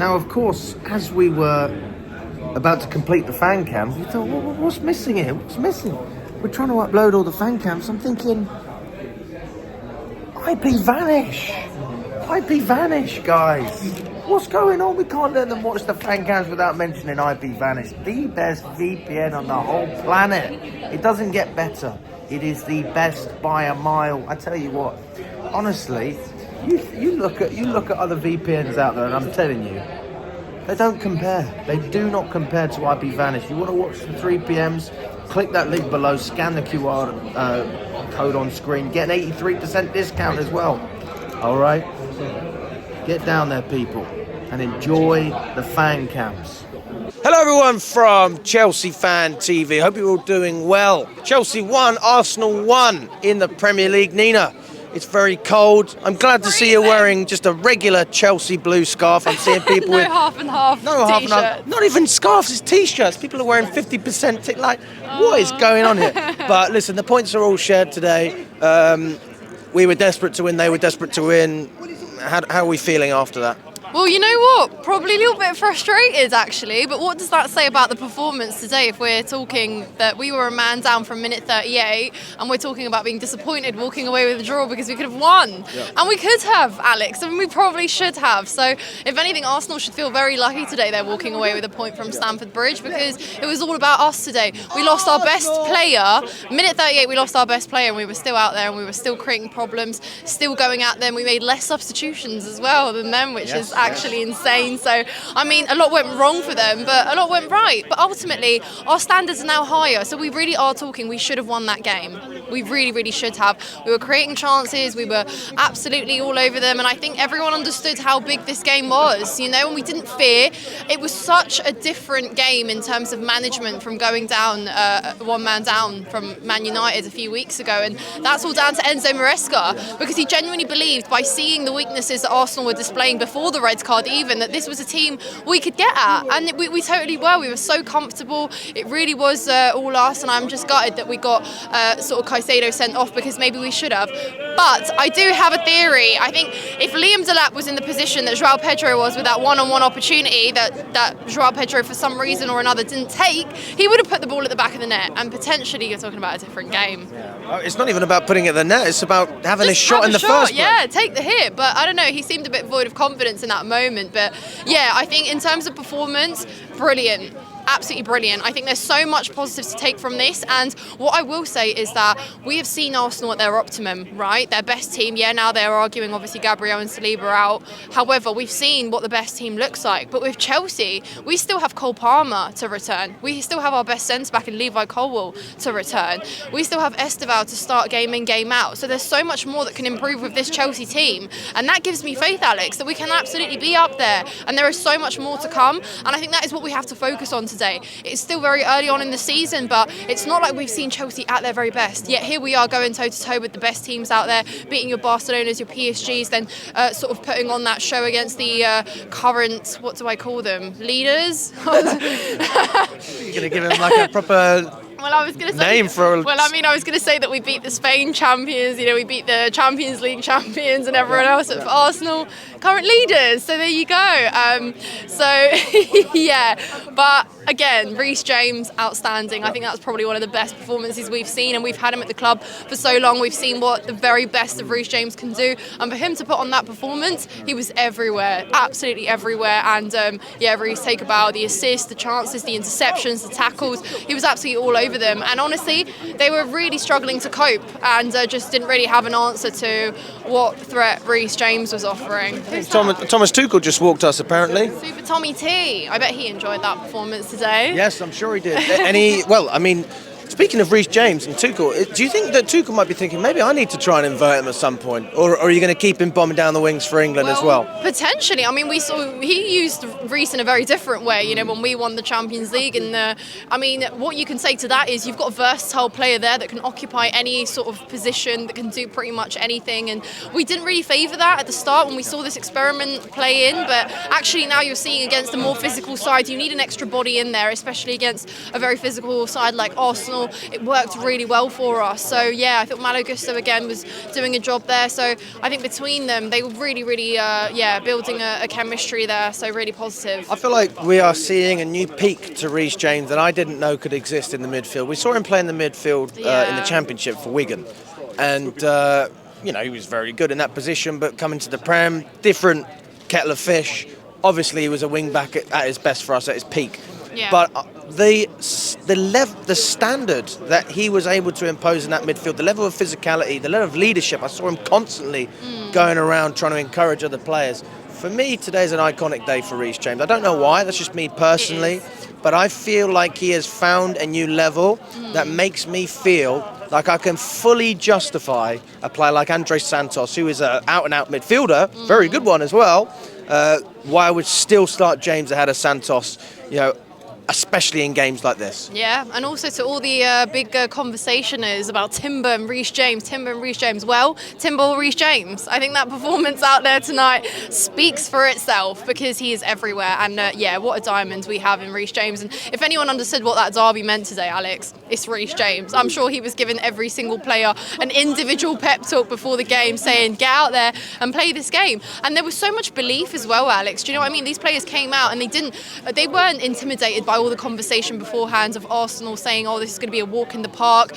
Now, of course, as we were about to complete the fan cams, we thought, what's missing here? What's missing? We're trying to upload all the fan cams. I'm thinking, IP Vanish, guys. What's going on? We can't let them watch the fan cams without mentioning IP Vanish. The best VPN on the whole planet. It doesn't get better. It is the best by a mile. I tell you what, honestly, you look at other VPNs out there, and I'm telling you, they don't compare. They do not compare to IP Vanish. You want to watch the 3PMs? Click that link below, scan the QR code on screen, get an 83% discount as well. All right? Get down there, people, and enjoy the fan cams. Hello, everyone from Chelsea Fan TV. Hope you're all doing well. Chelsea won, Arsenal won in the Premier League. Nina, it's very cold. I'm glad to see you wearing just a regular Chelsea blue scarf. I'm seeing people with half and half half and half. Not even scarves, it's t-shirts. People are wearing 50% what is going on here? But listen, the points are all shared today. We were desperate to win, they were desperate to win. How are we feeling after that? Well, you know what? Probably a little bit frustrated, actually. But what does that say about the performance today if we're talking that we were a man down from minute 38 and we're talking about being disappointed walking away with a draw because we could have won? Yeah. And we could have, Alex, and we probably should have. So, if anything, Arsenal should feel very lucky today they're walking away with a point from Stamford Bridge because it was all about us today. We lost our best player. Minute 38, we lost our best player and we were still out there and we were still creating problems, still going at them. We made less substitutions as well than them, which is actually insane. So, I mean, a lot went wrong for them, but a lot went right. But ultimately, our standards are now higher. So we really are talking, we should have won that game. We really, really should have. We were creating chances. We were absolutely all over them. And I think everyone understood how big this game was, and we didn't fear. It was such a different game in terms of management from going down, one man down from Man United a few weeks ago. And that's all down to Enzo Maresca because he genuinely believed by seeing the weaknesses that Arsenal were displaying before the red card even, that this was a team we could get at, and we totally were. We were so comfortable. It really was all us, and I'm just gutted that we got sort of Caicedo sent off because maybe we should have. But I do have a theory. I think if Liam Delap was in the position that João Pedro was with that one-on-one opportunity that João Pedro for some reason or another didn't take, he would have put the ball at the back of the net, and potentially you're talking about a different game. Yeah. It's not even about putting it in the net, it's about having a shot in the first place. Yeah, take the hit. But I don't know, he seemed a bit void of confidence in that moment. But yeah, I think in terms of performance, brilliant. Absolutely brilliant. I think there's so much positive to take from this, and what I will say is that we have seen Arsenal at their optimum, right? Their best team. Yeah, now they're arguing obviously Gabriel and Saliba are out. However, we've seen what the best team looks like. But with Chelsea, we still have Cole Palmer to return. We still have our best centre-back in Levi Colwill to return. We still have Esteval to start game in, game out. So there's so much more that can improve with this Chelsea team, and that gives me faith, Alex, that we can absolutely be up there, and there is so much more to come, and I think that is what we have to focus on today. It's still very early on in the season, but it's not like we've seen Chelsea at their very best. Yet here we are going toe-to-toe with the best teams out there, beating your Barcelonas, your PSGs, then sort of putting on that show against the current, what do I call them, leaders? You're going to give them like a proper... Well, I was going to say. I was going to say that we beat the Spain champions. We beat the Champions League champions and everyone else at Arsenal, current leaders. So there you go. Yeah. But again, Reece James, outstanding. I think that's probably one of the best performances we've seen, and we've had him at the club for so long. We've seen what the very best of Reece James can do, and for him to put on that performance, he was everywhere, absolutely everywhere. And Reece, take about the assists, the chances, the interceptions, the tackles. He was absolutely all over them, and honestly they were really struggling to cope and just didn't really have an answer to what threat Reece James was offering. Thomas Tuchel just walked us apparently. Super Tommy T. I bet he enjoyed that performance today. Yes, I'm sure he did. Speaking of Reece James and Tuchel, do you think that Tuchel might be thinking maybe I need to try and invert him at some point, or are you going to keep him bombing down the wings for England as well? Potentially. I mean, we saw he used Reece in a very different way, when we won the Champions League. And what you can say to that is you've got a versatile player there that can occupy any sort of position, that can do pretty much anything. And we didn't really favour that at the start when we saw this experiment play in, but actually now you're seeing against a more physical side, you need an extra body in there, especially against a very physical side like Arsenal Arsenal, it worked really well for us. So yeah, I thought Malo Gusto again was doing a job there. So I think between them, they were really, really, building a chemistry there. So really positive. I feel like we are seeing a new peak to Reece James that I didn't know could exist in the midfield. We saw him play in the midfield in the Championship for Wigan, and he was very good in that position. But coming to the Prem, different kettle of fish. Obviously, he was a wing back at his best for us at his peak. Yeah. But the standard that he was able to impose in that midfield, the level of physicality, the level of leadership, I saw him constantly going around trying to encourage other players. For me, today's an iconic day for Reece James. I don't know why, that's just me personally, but I feel like he has found a new level that makes me feel like I can fully justify a player like Andres Santos, who is an out-and-out midfielder, very good one as well, why I would still start James ahead of Santos, especially in games like this. Yeah, and also to all the big conversationers about Timber and Reece James. Well, Timber or Reece James? I think that performance out there tonight speaks for itself because he is everywhere. And what a diamond we have in Reece James. And if anyone understood what that derby meant today, Alex, it's Reece James. I'm sure he was giving every single player an individual pep talk before the game saying, get out there and play this game. And there was so much belief as well, Alex. Do you know what I mean? These players came out and they weren't intimidated by all the conversation beforehand of Arsenal saying, oh, this is going to be a walk in the park,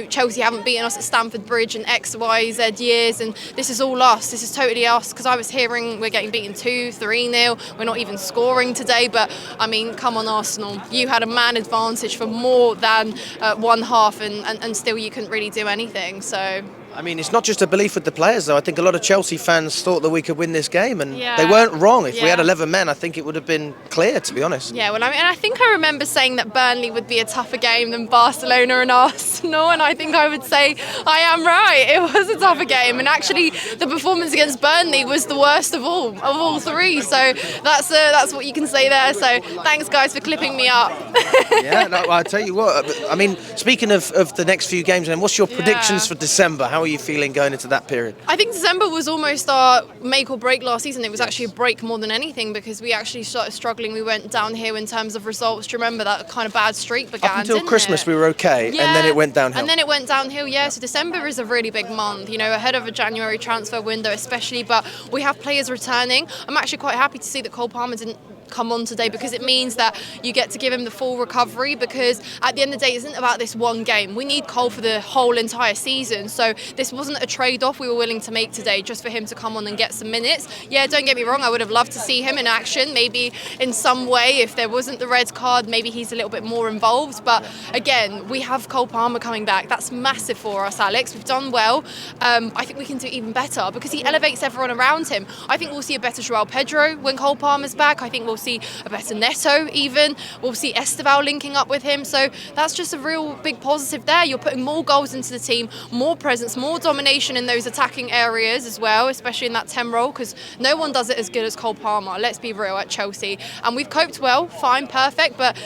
Chelsea haven't beaten us at Stamford Bridge in X, Y, Z years, and this is all us, this is totally us, because I was hearing we're getting beaten 2-3-0, we're not even scoring today, but I mean, come on Arsenal, you had a man advantage for more than one half and still you couldn't really do anything, so... I mean, it's not just a belief with the players, though. I think a lot of Chelsea fans thought that we could win this game, and they weren't wrong. If we had 11 men, I think it would have been clear, to be honest. Yeah, well, I think I remember saying that Burnley would be a tougher game than Barcelona and Arsenal, and I think I would say I am right. It was a tougher game, and actually the performance against Burnley was the worst of all three. So that's what you can say there. So thanks, guys, for clipping me up. I'll tell you what. I mean, speaking of the next few games, then, what's your predictions for December? How are you feeling going into that period? I think December was almost our make or break last season. It was actually a break more than anything because we actually started struggling. We went downhill in terms of results. Do you remember that kind of bad streak began? Up until Christmas, we were okay, and then it went downhill. And then it went downhill, So December is a really big month, ahead of a January transfer window especially, but we have players returning. I'm actually quite happy to see that Cole Palmer didn't come on today because it means that you get to give him the full recovery because at the end of the day it isn't about this one game. We need Cole for the whole entire season, so this wasn't a trade-off we were willing to make today just for him to come on and get some minutes. Don't get me wrong, I would have loved to see him in action, maybe in some way if there wasn't the red card, maybe he's a little bit more involved, but again, we have Cole Palmer coming back. That's massive for us, Alex. We've done well. I think we can do even better because he elevates everyone around him. I think we'll see a better João Pedro when Cole Palmer's back. I think we'll see a better Neto even. We'll see Esteval linking up with him. So that's just a real big positive there. You're putting more goals into the team, more presence, more domination in those attacking areas as well, especially in that 10 role because no one does it as good as Cole Palmer. Let's be real at Chelsea. And we've coped well, fine, perfect. But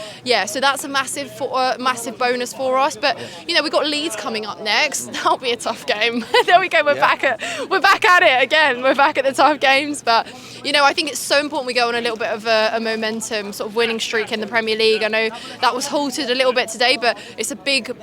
so that's a massive bonus for us. But we've got Leeds coming up next. That'll be a tough game. There we go. We're back at it again. We're back at the tough games. But I think it's so important we go on a little bit of a momentum sort of winning streak in the Premier League. I know that was halted a little bit today, but it's a big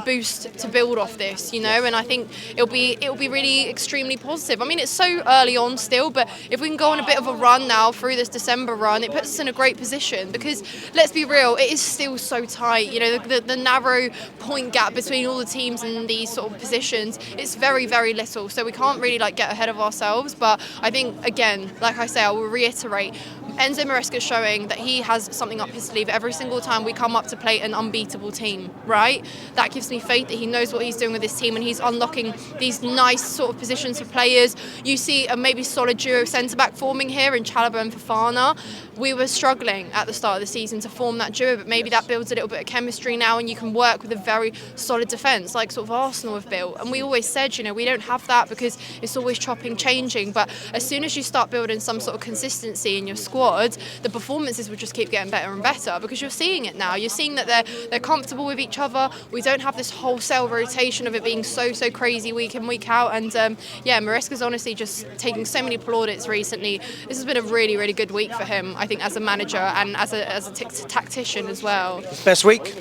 boost to build off this, and I think it'll be really extremely positive. I mean, it's so early on still, but if we can go on a bit of a run now through this December run, it puts us in a great position because let's be real, it is still so tight. The narrow point gap between all the teams in these sort of positions, it's very, very little. So we can't really get ahead of ourselves. But I think, again, like I say, I will reiterate, Enzo Maresca's showing that he has something up his sleeve every single time we come up to play an unbeatable team, right? That gives me faith that he knows what he's doing with his team and he's unlocking these nice sort of positions for players. You see a maybe solid duo centre-back forming here in Chalobah and Fofana. We were struggling at the start of the season to form that duo, but maybe that builds a little bit of chemistry now and you can work with a very solid defence like sort of Arsenal have built. And we always said, we don't have that because it's always chopping, changing. But as soon as you start building some sort of consistency in your squad, the performances will just keep getting better and better because you're seeing it now. You're seeing that they're comfortable with each other. We don't have this wholesale rotation of it being so crazy week in, week out. And Maresca's honestly just taking so many plaudits recently. This has been a really, really good week for him, I think, as a manager and as a tactician as well. Best week?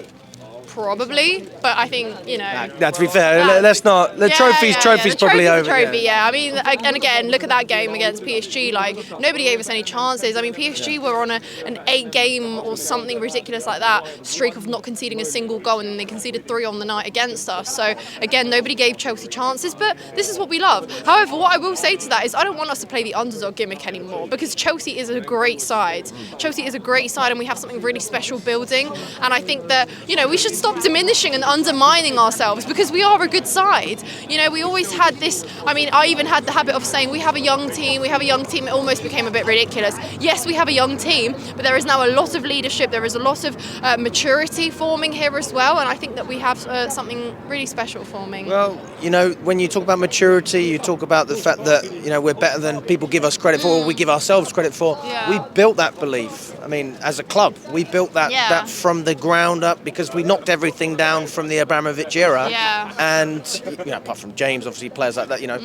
Probably, but I think, you know... Now, to be fair, let's not... The trophy's The probably over. Trophy, yeah. I mean, and again, look at that game against PSG. Like, nobody gave us any chances. I mean, PSG were on an 8-game or something ridiculous like that streak of not conceding a single goal, and then they conceded 3 on the night against us. So, again, nobody gave Chelsea chances, but this is what we love. However, what I will say to that is I don't want us to play the underdog gimmick anymore, because Chelsea is a great side. Chelsea is a great side, and we have something really special building. And I think that, you know, we should stop diminishing and undermining ourselves, because we are a good side. You know, we always had this, I mean, I even had the habit of saying we have a young team, it almost became a bit ridiculous. Yes, we have a young team, but there is now a lot of leadership, there is a lot of maturity forming here as well, and I think that we have something really special forming. Well, you know, when you talk about maturity, you talk about the fact that, you know, we're better than people give us credit for, or we give ourselves credit for. Yeah. We built that belief. I mean, as a club, we built that from the ground up, because we knocked everything down from the Abramovich era. Yeah. And, you know, apart from James, obviously, players like that, you know,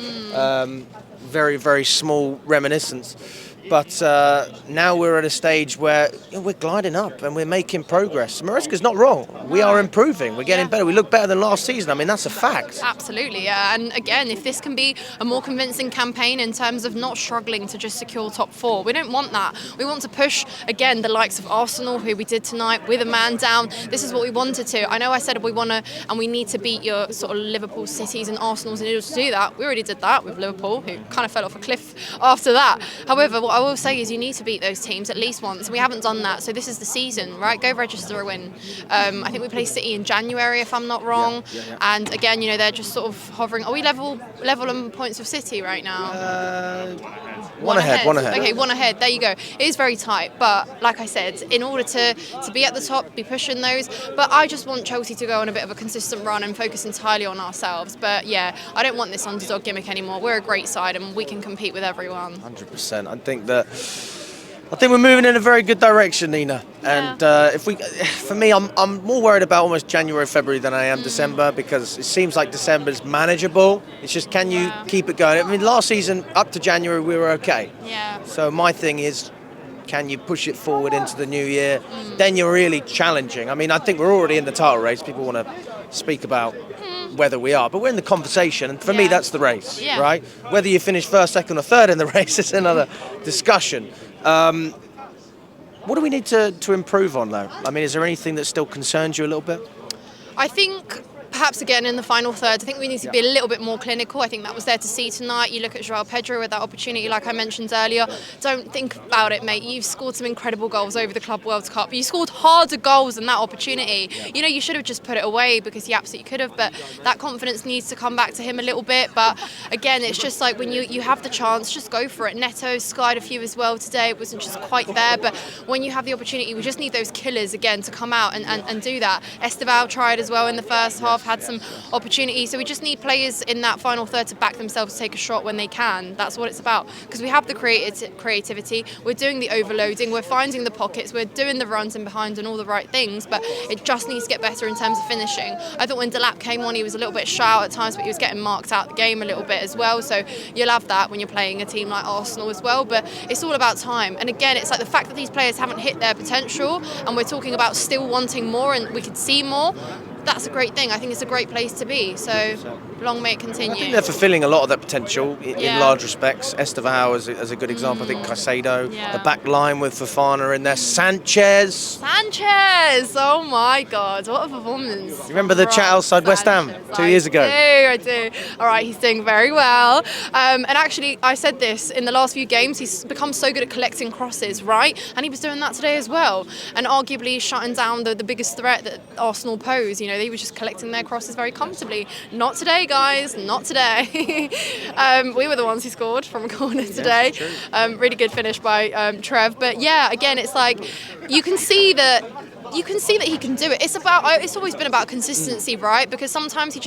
very, very small reminiscence. But now we're at a stage where, you know, we're gliding up and we're making progress. Maresca's not wrong. We are improving. We're getting better. We look better than last season. I mean, that's a fact. Absolutely, yeah. And again, if this can be a more convincing campaign in terms of not struggling to just secure top 4, we don't want that. We want to push, again, the likes of Arsenal, who we did tonight, with a man down. This is what we wanted to. I know I said we want to, and we need to beat your sort of Liverpool, Cities and Arsenals in order to do that. We already did that with Liverpool, who kind of fell off a cliff after that. However, what I will say is you need to beat those teams at least once. We haven't done that, so this is the season, right? Go register a win. I think we play City in January, if I'm not wrong. Yeah. And again, you know, they're just sort of hovering. Are we level on points with City right now? One ahead. Okay, one ahead. There you go. It is very tight, but like I said, in order to be at the top, be pushing those. But I just want Chelsea to go on a bit of a consistent run and focus entirely on ourselves. But yeah, I don't want this underdog gimmick anymore. We're a great side and we can compete with everyone. 100%. I think we're moving in a very good direction, Nina. And for me, I'm more worried about almost January, February than I am December, because it seems like December's manageable. It's just, can you keep it going? I mean, last season up to January we were okay. Yeah. So my thing is, can you push it forward into the new year? Then you're really challenging. I mean, I think we're already in the title race. People want to speak about whether we are, but we're in the conversation, and for me that's the race, right? Whether you finish first, second or third in the race is another discussion. What do we need to improve on, though? I mean, is there anything that still concerns you a little bit? I think perhaps again in the final third, I think we need to be a little bit more clinical. I think that was there to see tonight. You look at João Pedro with that opportunity, like I mentioned earlier. Don't think about it, mate. You've scored some incredible goals over the Club World Cup. You scored harder goals than that opportunity. You know, you should have just put it away, because you absolutely could have, but that confidence needs to come back to him a little bit. But again, it's just like when you have the chance, just go for it. Neto skied a few as well today. It wasn't just quite there, but when you have the opportunity, we just need those killers again to come out and do that. Esteval tried as well in the first half, had some opportunities, so we just need players in that final third to back themselves to take a shot when they can. That's what it's about, because we have the creativity, we're doing the overloading, we're finding the pockets, we're doing the runs in behind and all the right things, but it just needs to get better in terms of finishing. I thought when Delap came on, he was a little bit shy at times, but he was getting marked out the game a little bit as well, so you'll have that when you're playing a team like Arsenal as well, but it's all about time. And again, it's like the fact that these players haven't hit their potential, and we're talking about still wanting more and we could see more. That's a great thing. I think it's a great place to be. So long may it continue. I think they're fulfilling a lot of that potential in large respects. Esteval as a good example. I think Caicedo, the back line with Fofana in there. Sanchez, oh my God, what a performance. You remember the chat outside West Ham 2 years ago? I do. All right, he's doing very well. And actually, I said this, in the last few games, he's become so good at collecting crosses, right? And he was doing that today as well. And arguably shutting down the biggest threat that Arsenal pose. You know, they were just collecting their crosses very comfortably. Not today, guys, not today. We were the ones who scored from a corner today. Really good finish by Trev. But yeah, again, it's like you can see that he can do it. It's always been about consistency, right? Because sometimes he